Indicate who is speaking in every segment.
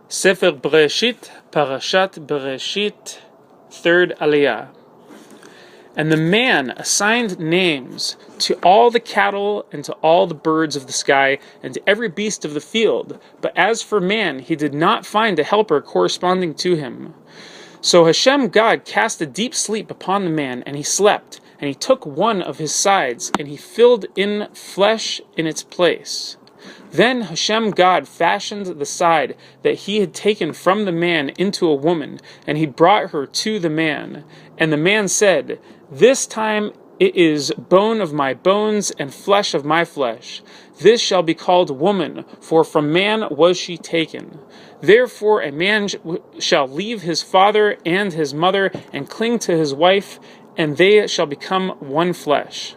Speaker 1: Sefer Bereshit, Parashat Bereshit, third Aliyah. And the man assigned names to all the cattle and to all the birds of the sky and to every beast of the field. But as for man, he did not find a helper corresponding to him. So Hashem God cast a deep sleep upon the man, and he slept. And he took one of his sides, and he filled in flesh in its place. Then Hashem God fashioned the side that he had taken from the man into a woman, and he brought her to the man. And the man said, "This time it is bone of my bones and flesh of my flesh. This shall be called woman, for from man was she taken. Therefore a man shall leave his father and his mother and cling to his wife, and they shall become one flesh."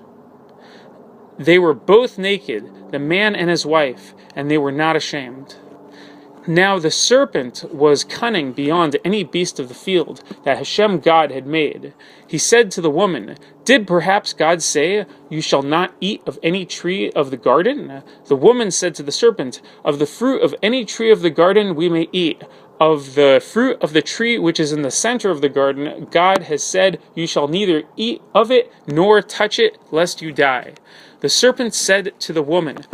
Speaker 1: They were both naked, the man and his wife, and they were not ashamed. Now the serpent was cunning beyond any beast of the field that Hashem God had made. He said to the woman, "Did perhaps God say, 'You shall not eat of any tree of the garden'?" The woman said to the serpent, "Of the fruit of any tree of the garden we may eat. Of the fruit of the tree which is in the center of the garden, God has said, 'You shall neither eat of it nor touch it, lest you die.' The serpent said to the woman,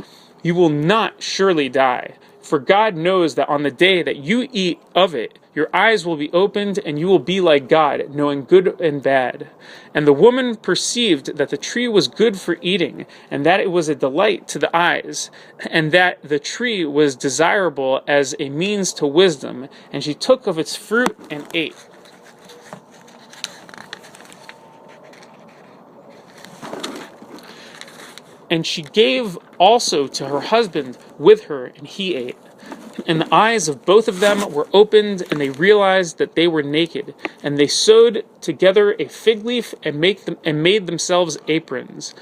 Speaker 1: 'You will not surely die. For God knows that on the day that you eat of it, your eyes will be opened, and you will be like God, knowing good and bad.' And the woman perceived that the tree was good for eating, and that it was a delight to the eyes, and that the tree was desirable as a means to wisdom, and she took of its fruit and ate. And she gave also to her husband with her, and he ate. And the eyes of both of them were opened, and they realized that they were naked. And they sewed together a fig leaf and made themselves aprons.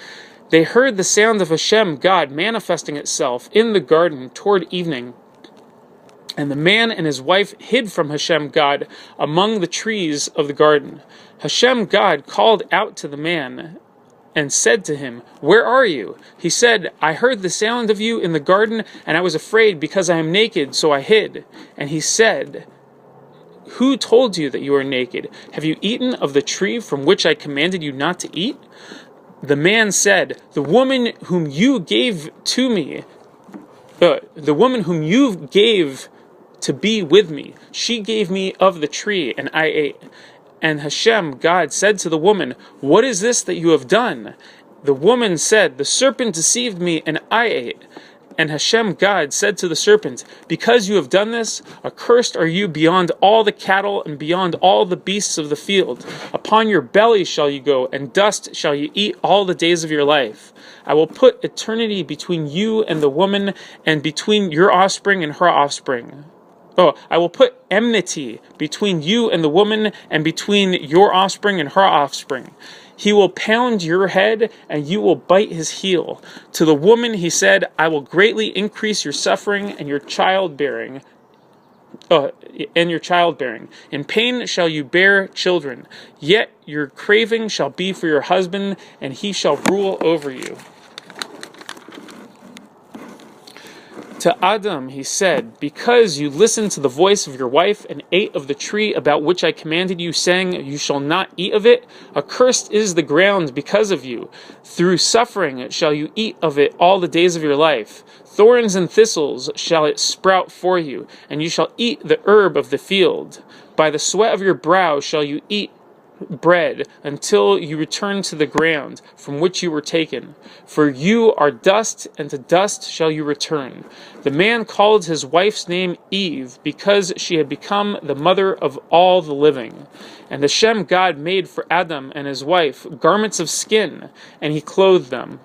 Speaker 1: They heard the sound of Hashem God manifesting itself in the garden toward evening. And the man and his wife hid from Hashem God among the trees of the garden. Hashem God called out to the man and said to him, "Where are you?" He said, "I heard the sound of you in the garden, and I was afraid because I am naked, so I hid." And he said, "Who told you that you are naked? Have you eaten of the tree from which I commanded you not to eat?" The man said, "The woman whom you gave to me, the woman whom you gave to be with me, she gave me of the tree, and I ate." And Hashem God said to the woman, "What is this that you have done?" The woman said, "The serpent deceived me, and I ate." And Hashem God said to the serpent, "Because you have done this, accursed are you beyond all the cattle and beyond all the beasts of the field. Upon your belly shall you go, and dust shall you eat all the days of your life. I will put eternity between you and the woman, and between your offspring and her offspring. I will put enmity between you and the woman, and between your offspring and her offspring. He will pound your head, and you will bite his heel." To the woman he said, "I will greatly increase your suffering and your childbearing. In pain shall you bear children. Yet your craving shall be for your husband, and he shall rule over you." To Adam he said, "Because you listened to the voice of your wife and ate of the tree about which I commanded you, saying, 'You shall not eat of it,' accursed is the ground because of you. Through suffering shall you eat of it all the days of your life. Thorns and thistles shall it sprout for you, and you shall eat the herb of the field. By the sweat of your brow shall you eat bread until you return to the ground from which you were taken. For you are dust, and to dust shall you return." The man called his wife's name Eve, because she had become the mother of all the living. And Hashem God made for Adam and his wife garments of skin, and he clothed them.